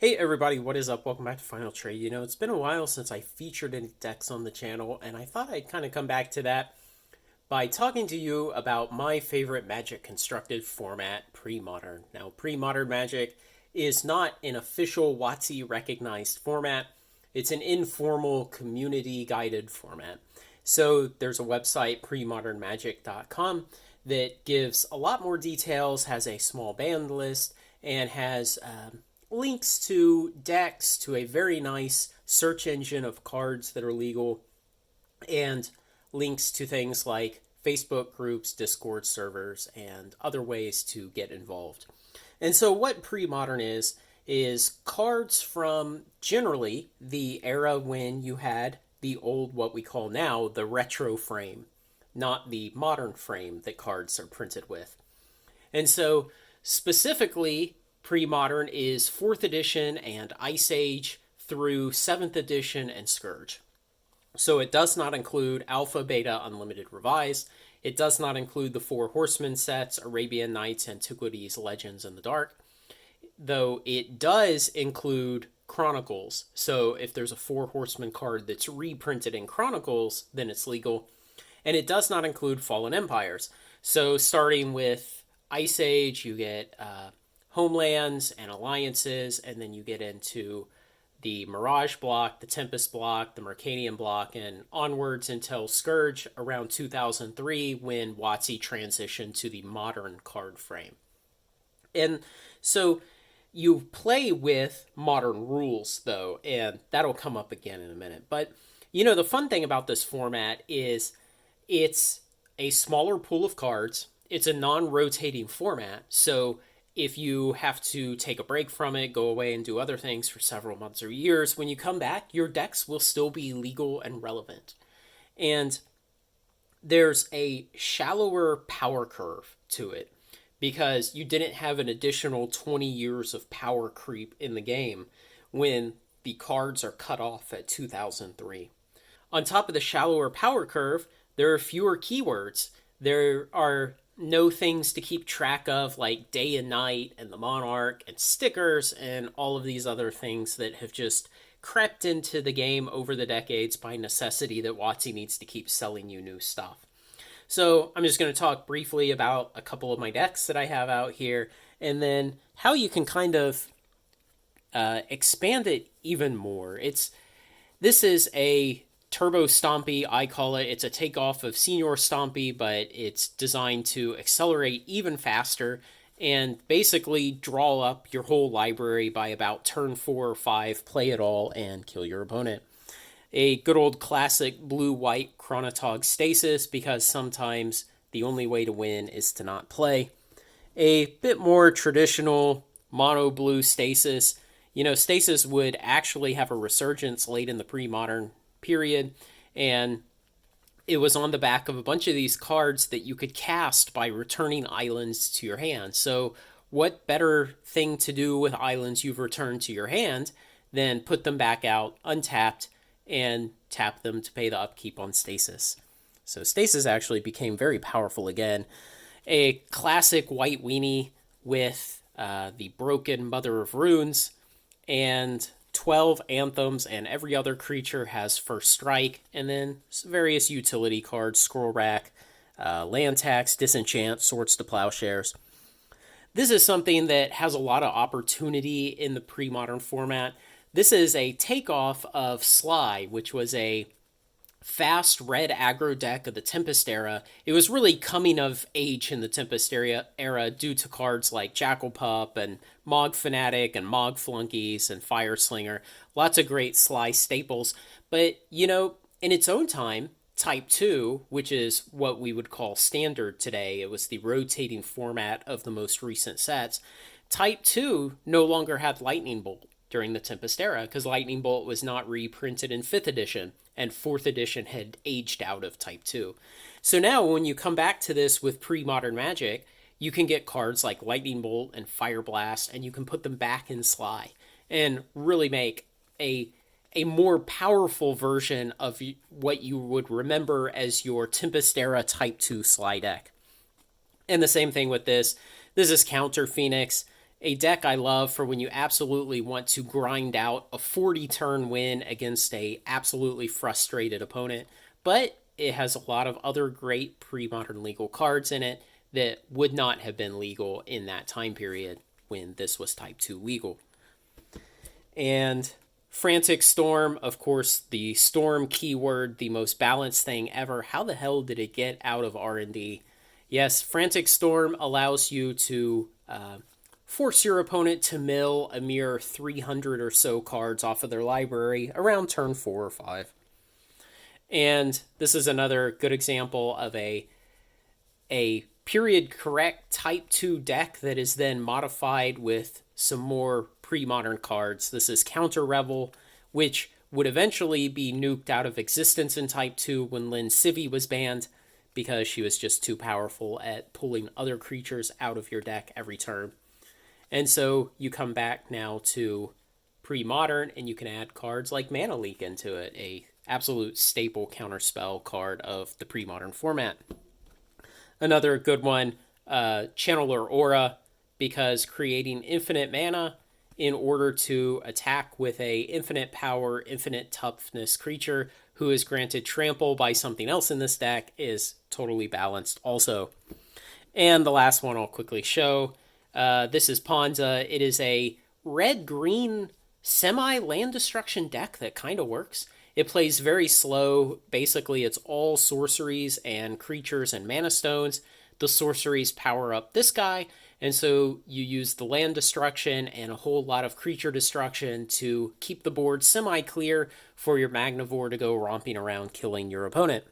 Hey everybody, what is up? Welcome back to Final Trade. It's been a while since I featured any decks on the channel, and I thought I'd kind of come back to that by talking to you about my favorite Magic constructed format, Premodern. Now, Premodern Magic is not an official WotC recognized format. It's an informal community guided format. So there's a website, premodernmagic.com, that gives a lot more details, has a small band list, and has links to decks, to a very nice search engine of cards that are legal, and links to things like Facebook groups, Discord servers, and other ways to get involved. And so, what pre-modern is cards from generally the era when you had the old, what we call now, the retro frame, not the modern frame that cards are printed with. And so, specifically, pre-modern is 4th edition and Ice Age through 7th edition and Scourge. So it does not include Alpha, Beta, Unlimited Revised. It does not include the Four Horsemen sets, Arabian Nights, Antiquities, Legends, and the Dark. Though it does include Chronicles. So if there's a Four Horsemen card that's reprinted in Chronicles, then it's legal. And it does not include Fallen Empires. So starting with Ice Age, you get homelands and alliances, and then you get into the Mirage block, the Tempest block, the Mercadian block, and onwards until Scourge around 2003 when WotC transitioned to the modern card frame. And so you play with modern rules, though, and that'll come up again in a minute. But, the fun thing about this format is it's a smaller pool of cards. It's a non-rotating format, so if you have to take a break from it, go away and do other things for several months or years, when you come back, your decks will still be legal and relevant. And there's a shallower power curve to it because you didn't have an additional 20 years of power creep in the game when the cards are cut off at 2003. On top of the shallower power curve, there are fewer keywords. There are no things to keep track of like day and night and the monarch and stickers and all of these other things that have just crept into the game over the decades by necessity that WotC needs to keep selling you new stuff. So I'm just going to talk briefly about a couple of my decks that I have out here and then how you can kind of expand it even more. This is a Turbo Stompy, I call it. It's a takeoff of Senior Stompy, but it's designed to accelerate even faster and basically draw up your whole library by about turn 4 or 5, play it all, and kill your opponent. A good old classic blue-white Chronotog Stasis, because sometimes the only way to win is to not play. A bit more traditional mono blue Stasis. Stasis would actually have a resurgence late in the pre-modern period, and it was on the back of a bunch of these cards that you could cast by returning islands to your hand. So what better thing to do with islands you've returned to your hand than put them back out untapped and tap them to pay the upkeep on Stasis. So Stasis actually became very powerful again. A classic white weenie with the broken Mother of Runes and 12 anthems, and every other creature has first strike, and then various utility cards, scroll rack, land tax, disenchant, swords to plowshares. This is something that has a lot of opportunity in the pre-modern format. This is a takeoff of Sly, which was a fast red aggro deck of the Tempest era. It was really coming of age in the Tempest era due to cards like Jackal Pup and Mog Fanatic and Mog Flunkies and Fire Slinger. Lots of great Sly staples. But, in its own time, Type 2, which is what we would call standard today, it was the rotating format of the most recent sets. Type 2 no longer had Lightning Bolt during the Tempest era because Lightning Bolt was not reprinted in 5th edition and 4th edition had aged out of Type 2. So now when you come back to this with pre-modern Magic, you can get cards like Lightning Bolt and Fire Blast and you can put them back in Sly and really make a more powerful version of what you would remember as your Tempest era Type 2 Sly deck. And the same thing with this. This is Counter Phoenix. a deck I love for when you absolutely want to grind out a 40 turn win against a absolutely frustrated opponent, but it has a lot of other great pre-modern legal cards in it that would not have been legal in that time period when this was type 2 legal. And Frantic Storm, of course, the storm keyword, the most balanced thing ever. How the hell did it get out of R&D? Yes, Frantic Storm allows you to force your opponent to mill a mere 300 or so cards off of their library around turn 4 or 5. And this is another good example of a period correct type 2 deck that is then modified with some more pre-modern cards. This is Counter Revel, which would eventually be nuked out of existence in type 2 when Lyn Civi was banned because she was just too powerful at pulling other creatures out of your deck every turn. And so you come back now to pre-modern and you can add cards like Mana Leak into it, a absolute staple counterspell card of the pre-modern format. Another good one, Channeler Aura, because creating infinite mana in order to attack with a infinite power, infinite toughness creature who is granted trample by something else in this deck is totally balanced also. And the last one I'll quickly show. This is Ponza. It is a red-green semi-land destruction deck that kind of works. It plays very slow. Basically, it's all sorceries and creatures and mana stones. The sorceries power up this guy, and so you use the land destruction and a whole lot of creature destruction to keep the board semi-clear for your Magnivore to go romping around killing your opponent.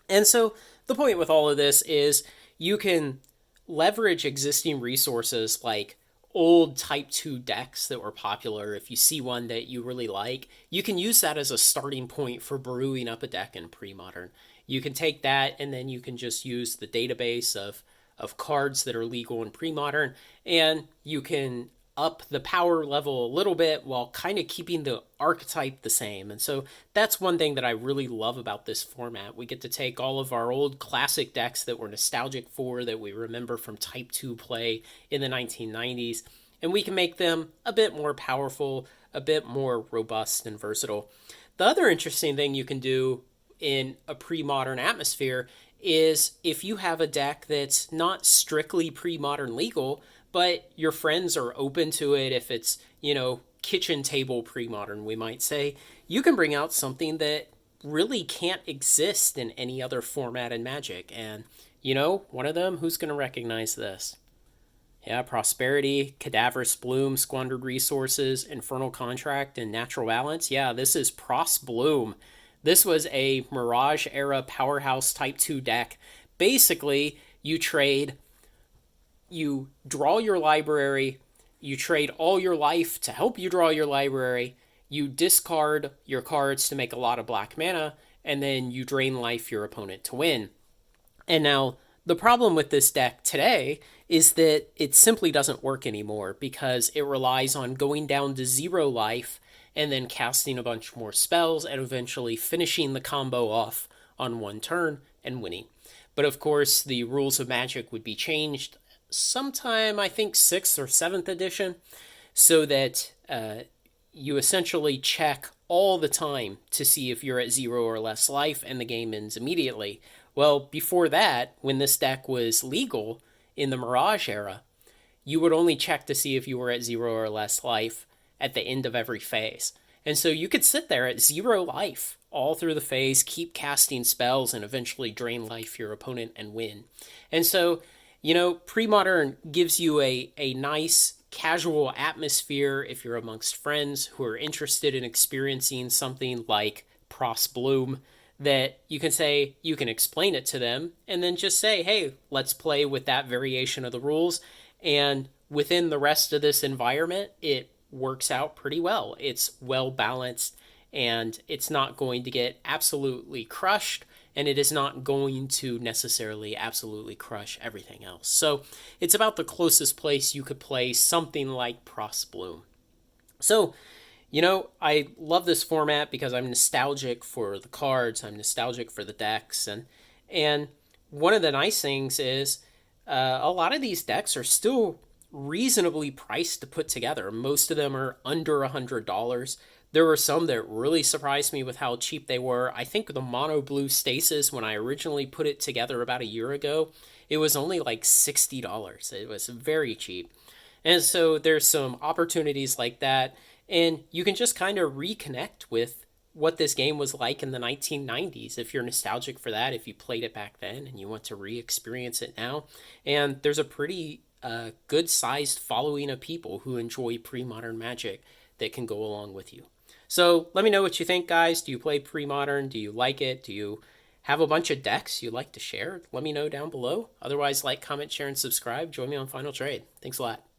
And so the point with all of this is you can leverage existing resources like old type 2 decks that were popular. If you see one that you really like, you can use that as a starting point for brewing up a deck in pre-modern. You can take that and then you can just use the database of cards that are legal in pre-modern, and you can up the power level a little bit while kind of keeping the archetype the same. And so that's one thing that I really love about this format. We get to take all of our old classic decks that we're nostalgic for, that we remember from type 2 play in the 1990s, and we can make them a bit more powerful, a bit more robust and versatile. The other interesting thing you can do in a pre-modern atmosphere is if you have a deck that's not strictly pre-modern legal, but your friends are open to it, if it's, kitchen table pre-modern, we might say, you can bring out something that really can't exist in any other format in Magic. And, one of them, who's going to recognize this? Yeah, Prosperity, Cadaverous Bloom, Squandered Resources, Infernal Contract, and Natural Balance. Yeah, this is Pros Bloom. This was a Mirage era powerhouse type 2 deck. Basically, you draw your library, you trade all your life to help you draw your library, you discard your cards to make a lot of black mana, and then you drain life your opponent to win. And now, the problem with this deck today is that it simply doesn't work anymore because it relies on going down to 0 life and then casting a bunch more spells and eventually finishing the combo off on one turn and winning. But of course, the rules of Magic would be changed sometime, I think, 6th or 7th edition, so that you essentially check all the time to see if you're at 0 or less life, and the game ends immediately. Well, before that, when this deck was legal in the Mirage era, you would only check to see if you were at 0 or less life at the end of every phase. And so you could sit there at 0 life all through the phase, keep casting spells, and eventually drain life your opponent and win. And so, pre-modern gives you a nice casual atmosphere if you're amongst friends who are interested in experiencing something like Pros Bloom, that you can explain it to them and then just say, hey, let's play with that variation of the rules. And within the rest of this environment, it works out pretty well. It's well balanced and it's not going to get absolutely crushed, and it is not going to necessarily absolutely crush everything else. So it's about the closest place you could play something like Pros Bloom. So, I love this format because I'm nostalgic for the cards, I'm nostalgic for the decks, and one of the nice things is a lot of these decks are still reasonably priced to put together. Most of them are under $100. There were some that really surprised me with how cheap they were. I think the mono blue stasis, when I originally put it together about a year ago, it was only like $60. It was very cheap. And so there's some opportunities like that. And you can just kind of reconnect with what this game was like in the 1990s if you're nostalgic for that, if you played it back then and you want to re experience it now. And there's a pretty good sized following of people who enjoy pre modern magic that can go along with you. So let me know what you think, guys. Do you play pre modern? Do you like it? Do you have a bunch of decks you'd like to share? Let me know down below. Otherwise, like, comment, share, and subscribe. Join me on Final Trade. Thanks a lot.